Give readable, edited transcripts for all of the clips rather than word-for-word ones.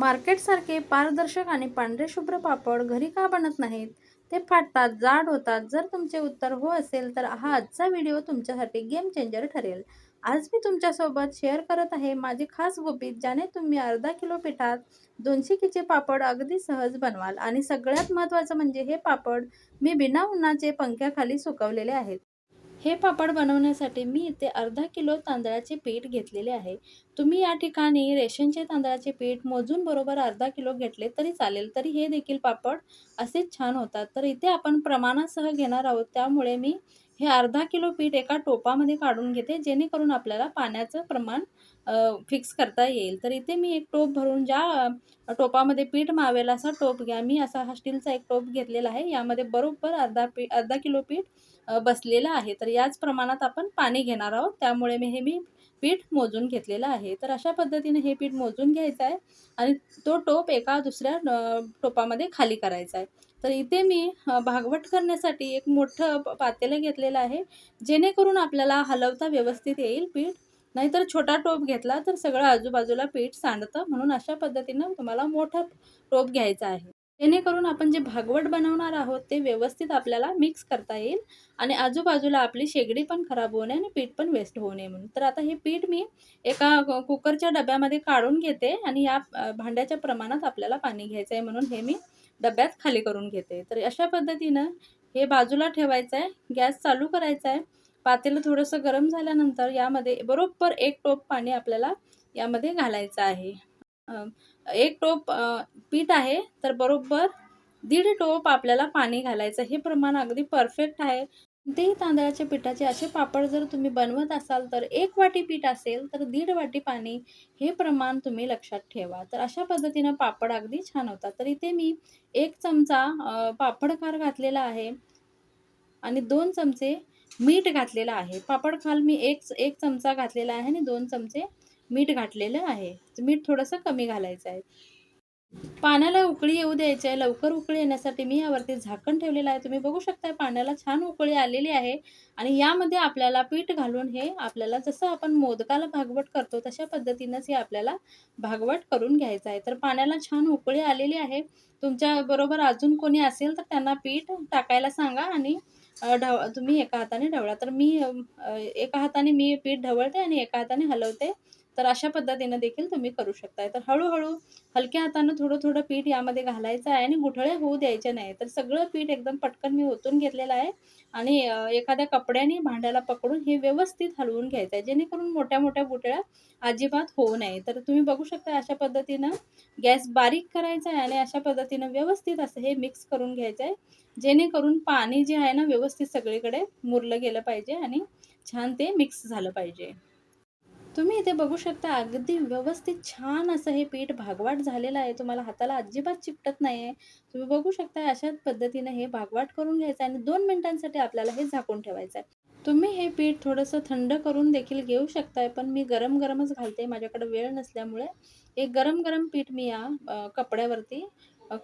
मार्केटसारखे पारदर्शक आणि पांढरे शुभ्र पापड घरी का बनत नाहीत? ते फाटतात, जाड होतात. जर तुमचे उत्तर हो असेल, तर हा आजचा व्हिडिओ तुमच्यासाठी गेम चेंजर ठरेल. आज मी तुमच्यासोबत शेअर करत आहे माझे खास गुपित, ज्याने तुम्ही अर्धा किलो पिठात 200 किचे पापड अगदी सहज बनवाल. आणि सगळ्यात महत्त्वाचं म्हणजे हे पापड मी बिना उन्हाचे पंख्याखाली सुकवलेले आहेत. हे पापड बनवण्यासाठी मी इथे अर्धा किलो तांदळाचे पीठ घेतलेले आहे. तुम्ही या ठिकाणी रेशनचे तांदळाचे पीठ मोजून बरोबर अर्धा किलो घेतले तरी चालेल. तरी हे देखील पापड असेच छान होतात. तर इथे आपण प्रमाणासह घेणार आहोत, त्यामुळे मी हे अर्धा किलो पीठ एका टोपामध्ये काढून घेते, जेणेकरून आपल्याला पाण्याचं प्रमाण फिक्स करता येईल. तर इथे मी एक टोप भरून, ज्या टोपामध्ये पीठ मावेल असा टोप घ्या. मी असा हा स्टीलचा एक टोप घेतलेला आहे. यामध्ये बरोबर अर्धा किलो पीठ बसलेलं आहे. तर याच प्रमाणात आपण पाणी घेणार आहोत. त्यामुळे मी पीठ मोजून घेतलेलं आहे. तर अशा पद्धतीने हे पीठ मोजून घ्यायचं आहे आणि तो टोप एका दुसऱ्या टोपामध्ये खाली करायचा आहे. तर इथे मी भागवट करण्यासाठी एक मोठं पातेलं घेतलेलं आहे, जेणेकरून आपल्याला हलवता व्यवस्थित येईल पीठ. नाहीतर छोटा टोप घेतला तर सगळं आजूबाजूला पीठ सांडतं. म्हणून अशा पद्धतीनं तुम्हाला मोठा टोप घ्यायचा आहे. जेणेकरून आपण जे भागवट बनवणार आहोत ते व्यवस्थित आपल्याला मिक्स करता येईल आणि आजूबाजूला आपली शेगडी पण खराब होऊ नये आणि पीठ पण वेस्ट होऊ नये म्हणून. तर आता हे पीठ मी एका कुकरच्या डब्यामध्ये काढून घेते आणि या भांड्याच्या प्रमाणात आपल्याला पाणी घ्यायचं आहे, म्हणून हे मी डब्यात खाली करून घेते. तर अशा पद्धतीनं हे बाजूला ठेवायचं आहे. गॅस चालू करायचा आहे. पातेलं थोडंसं गरम झाल्यानंतर यामध्ये बरोबर एक टोप पाणी आपल्याला यामध्ये घालायचं आहे. एक टोप पीठ आहे, तर बरोबर दीड टोप आपल्याला पाणी घालायचं. हे प्रमाण अगदी परफेक्ट आहे. कोणतेही तांदळाच्या पिठाचे असे पापड जर तुम्ही बनवत असाल, तर 1 वाटी पीठ असेल तर दीड वाटी पाणी, हे प्रमाण तुम्ही लक्षात ठेवा. तर अशा पद्धतीनं पापड अगदी छान होतात. तर इथे मी 1 चमचा पापड खार घातलेला आहे आणि 2 चमचे मीठ घातलेलं आहे. पापड खार मी 1 चमचा घातलेला आहे आणि 2 चमचे मीठ घातलेलं आहे. मीठ थोडंसं कमी घालायचं आहे. पाण्याला उकळी येऊ द्यायची आहे. लवकर उकळी येण्यासाठी मी यावरती झाकण ठेवलेलं आहे. तुम्ही बघू शकता पाण्याला छान उकळी आलेली आहे आणि यामध्ये आपल्याला पीठ घालून हे आपल्याला, जसं आपण मोदकाला भागवट करतो तशा पद्धतीनंच हे आपल्याला भागवट करून घ्यायचं आहे. तर पाण्याला छान उकळी आलेली आहे. तुमच्याबरोबर अजून कोणी असेल तर त्यांना पीठ टाकायला सांगा आणि तुम्ही एका हाताने ढवळा. तर मी एका हाताने मी पीठ ढवळते आणि एका हाताने हलवते. तर अशा पद्धतीनं देखील तुम्ही करू शकताय. तर हळू हलक्या हातानं थोडं पीठ यामध्ये घालायचं आहे आणि गुठळ्या होऊ द्यायच्या नाही. तर सगळं पीठ एकदम पटकन मी ओतून घेतलेलं आहे आणि एखाद्या कपड्याने भांड्याला पकडून हे व्यवस्थित हलवून घ्यायचं आहे, जेणेकरून मोठ्या गुठळ्या अजिबात होऊ नये. तर तुम्ही बघू शकता अशा पद्धतीनं गॅस बारीक करायचा आहे आणि अशा पद्धतीनं व्यवस्थित असं हे मिक्स करून घ्यायचं आहे, जेणेकरून पाणी जे आहे ना व्यवस्थित सगळीकडे मुरलं गेलं पाहिजे आणि छान ते मिक्स झालं पाहिजे. तुम्ही इथे बघू शकता अगदी व्यवस्थित छान असं हे पीठ भागवाट झालेलं आहे. तुम्हाला हाताला अजिबात चिकटत नाहीये. तुम्ही बघू शकता अशाच पद्धतीने हे भागवाट करून घ्यायचं आहे आणि 2 मिनिटांसाठी आपल्याला हे झाकून ठेवायचं आहे. तुम्ही हे पीठ थोडंसं थंड करून देखील घेऊ शकताय, पण मी गरमच घालते. माझ्याकडे वेळ नसल्यामुळे हे गरम पीठ मी या कपड्यावरती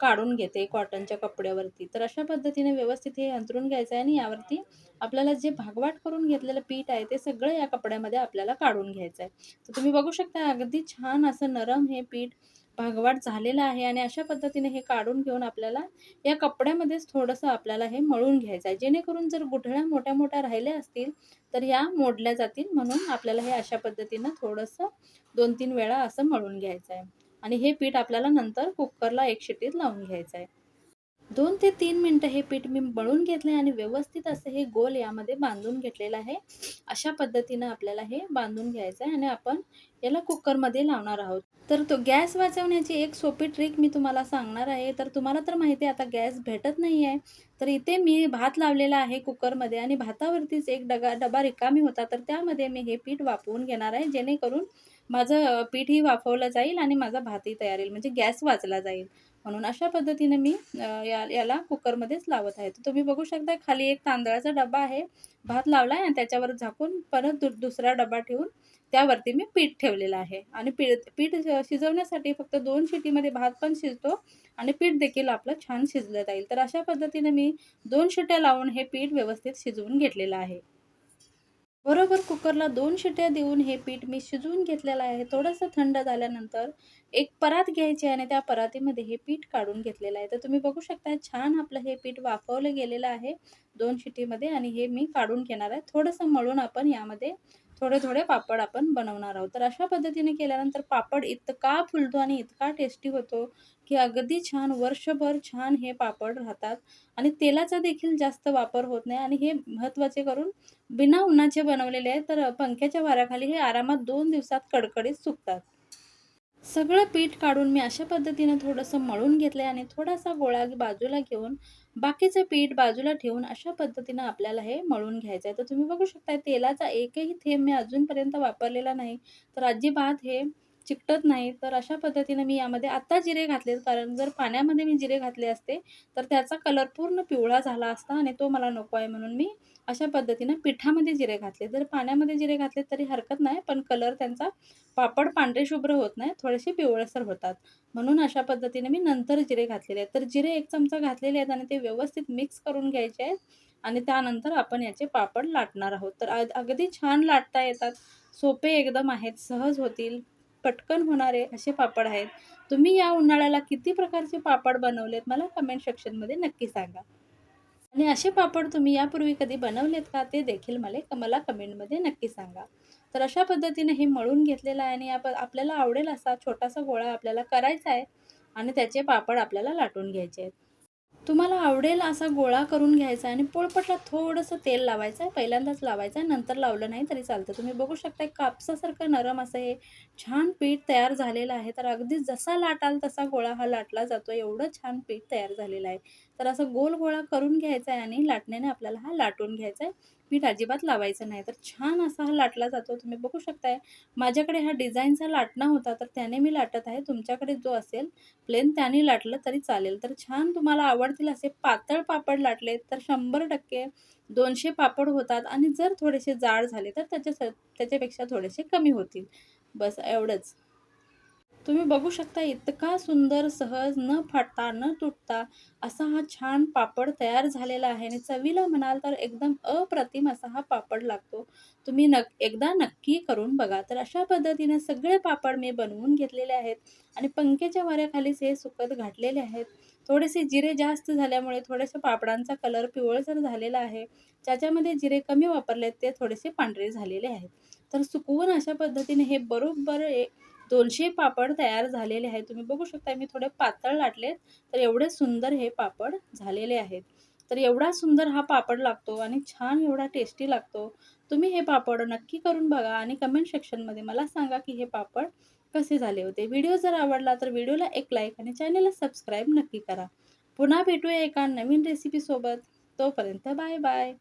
काढून घेते, कॉटनच्या कपड्यावरती. तर अशा पद्धतीने व्यवस्थित हे अंथरून घ्यायचं आहे आणि यावरती आपल्याला जे भागवाट करून घेतलेलं पीठ आहे ते सगळं या कपड्यामध्ये आपल्याला काढून घ्यायचं आहे. तर तुम्ही बघू शकता अगदी छान असं नरम हे पीठ भागवाट झालेलं आहे आणि अशा पद्धतीने हे काढून घेऊन आपल्याला या कपड्यामध्येच थोडंसं आपल्याला हे मळून घ्यायचं आहे, जेणेकरून जर गुठळ्या मोठ्या राहिल्या असतील तर या मोडल्या जातील. म्हणून आपल्याला हे अशा पद्धतीनं थोडंसं 2-3 वेळा असं मळून घ्यायचं आहे आणि हे पीठ आपल्याला नंतर कुकरला 1 शिट्टीत लावून घ्यायचं आहे. 2 ते 3 मिनिटं हे पीठ मी मळून घेतलं आहे आणि व्यवस्थित असं हे गोल यामध्ये बांधून घेतलेलं आहे. अशा पद्धतीनं आपल्याला हे बांधून घ्यायचं आहे आणि आपण याला कुकरमध्ये लावणार आहोत. तर तो गॅस वाचवण्याची एक सोपी ट्रिक मी तुम्हाला सांगणार आहे. तर तुम्हाला तर माहिती आहे आता गॅस भेटत नाही आहे. तर इथे मी भात लावलेला आहे कुकरमध्ये आणि भातावरतीच एक डबा रिकामी होता. तर त्यामध्ये मी हे पीठ वाफवून घेणार आहे, जेणेकरून माझं पीठही वाफवलं जाईल आणि माझा भातही तयार येईल, म्हणजे गॅस वाचला जाईल. म्हणून अशा पद्धतीने मी याला कुकरमध्येच लावत आहे. तर तुम्ही बघू शकता खाली एक तांदळाचा डबा आहे. भात लावला आहे आणि त्याच्यावर झाकून परत दुसरा डबा ठेवून त्यावरती मी पीठ ठेवलेलं आहे आणि पीठ शिजवण्यासाठी फक्त 2 शिटीमध्ये भात पण शिजतो आणि पीठ देखील आपलं छान शिजलं जाईल. तर अशा पद्धतीने मी 2 शिट्या लावून हे पीठ व्यवस्थित शिजवून घेतलेलं आहे. बरोबर कुकरला 2 शिट्या देऊन हे पीठ मी शिजवून घेतलेलं आहे. थोडंसं थंड झाल्यानंतर एक परात घ्यायची आणि त्या परातीमध्ये हे पीठ काढून घेतलेलं आहे. तर तुम्ही बघू शकता छान आपलं हे पीठ वाफवलं गेलेलं आहे 2 शिटीमध्ये आणि हे मी काढून घेणार आहे. थोडंसं मळून आपण यामध्ये थोडे-थोडे पापड आपण बनवणार आहोत. तर अशा पद्धतीने केल्यानंतर पापड इतका फुलतो आणि इतका टेस्टी होतो, की अगदी छान वर्षभर छान हे पापड राहतात आणि तेलाचा देखील जास्त वापर होत नाही आणि हे महत्त्वाचे करून बिना उन्हाचे बनवलेले आहे, तर पंख्याच्या वाऱ्याखाली हे आरामात 2 दिवसात कडकडीत सुकतात. सगळं पीठ काढून मी अशा पद्धतीने थोडंसं मळून घेतलंय आणि थोडासा गोळा बाजूला घेऊन बाकीचं पीठ बाजूला ठेवून अशा पद्धतीनं आपल्याला हे मळून घ्यायचं आहे. तर तुम्ही बघू शकता तेलाचा एकही थेंब मी अजूनपर्यंत वापरलेला नाही. तर अजिबात हे चिकटत नाही. तर अशा पद्धतीने मी यामध्ये आत्ता जिरे घातलेत, कारण जर पाण्यामध्ये मी जिरे घातले असते, तर त्याचा कलर पूर्ण पिवळा झाला असता आणि तो मला नको आहे म्हणून मी अशा पद्धतीनं पिठामध्ये जिरे घातले. जर पाण्यामध्ये जिरे घातले तरी हरकत नाही, पण कलर त्यांचा पापड पांढरे शुभ्र होत नाही, थोडेसे पिवळसर होतात. म्हणून अशा पद्धतीने मी नंतर जिरे घातलेले आहेत. तर जिरे 1 चमचा घातलेले आहेत आणि ते व्यवस्थित मिक्स करून घ्यायचे आहेत आणि त्यानंतर आपण याचे पापड लाटणार आहोत. तर अगदी छान लाटता येतात. सोपे एकदम आहेत, सहज होतील, पटकन होणारे असे पापड आहेत. तुम्ही या उन्हाळ्याला किती प्रकारचे पापड बनवलेत मला कमेंट सेक्शनमध्ये नक्की सांगा. आणि असे पापड तुम्ही यापूर्वी कधी बनवलेत का? ते देखील मला कमेंटमध्ये नक्की सांगा. तर अशा पद्धतीने हे मळून घेतलेलं आहे आणि आपल्याला आवडेल असा छोटासा गोळा आपल्याला करायचा आहे आणि त्याचे पापड आपल्याला लाटून घ्यायचे आहेत. तुम्हाला आवडेल असा गोळा करून घ्यायचा आणि पोळपाटला थोडंसं तेल लावायचं आहे. पहिल्यांदाच लावायचं आहे, नंतर लावलं नाही तरी चालतं. तुम्ही बघू शकता कापसासारखं नरम असं हे छान पीठ तयार झालेलं आहे. तर अगदी जसा लाटाल तसा गोळा हा लाटला जातो. एवढं छान पीठ तयार झालेलं आहे. तर असं गोल गोळा करून घ्यायचा आहे आणि लाटण्याने आपल्याला हा लाटून घ्यायचा आहे. पीठ अजिबात लावायचं नाही. तर छान असा हा लाटला जातो. तुम्ही बघू शकताय माझ्याकडे हा डिझाईनचा लाटणं होता, तर त्याने मी लाटत आहे. तुमच्याकडे जो असेल प्लेन त्याने लाटलं तरी चालेल. तर छान तुम्हाला आवडतील असे पातळ पापड लाटले तर 100% 200 पापड होतात आणि जर थोडेसे जाड झाले तर त्याच्यापेक्षा थोडेसे कमी होतील. बस एवढंच. तुम्ही बघू शकता इतका सुंदर, सहज, न फाटता, न तुटता असा हा छान पापड तयार झालेला आहे आणि चवीला म्हणाल तर एकदम अप्रतिम असा हा पापड लागतो. तुम्ही एकदा नक्की करून बघा. तर अशा पद्धतीने सगळे पापड मी बनवून घेतलेले आहेत आणि पंख्याच्या वाऱ्याखालीच हे सुकत घातलेले आहेत. थोडेसे जिरे जास्त झाल्यामुळे थोड्याशा पापडांचा कलर पिवळसर झालेला आहे. ज्याच्यामध्ये जिरे कमी वापरलेत ते थोडेसे पांढरे झालेले आहेत. तर सुकवून अशा पद्धतीने हे बरोबर 200 पापड तयार झालेले आहेत. तुम्ही बघू शकता मी थोडे पातळ लाटलेत, तर एवढे सुंदर हे पापड झालेले आहेत. तर एवढा सुंदर हा पापड लागतो आणि छान एवढा टेस्टी लागतो. तुम्ही हे पापड नक्की करून बघा आणि कमेंट सेक्शनमध्ये मला सांगा, की हे पापड कसे झाले होते. व्हिडिओ जर आवडला तर व्हिडिओला एक लाईक आणि चॅनलला सबस्क्राईब नक्की करा. पुन्हा भेटूया एका नवीन रेसिपीसोबत. तोपर्यंत बाय बाय.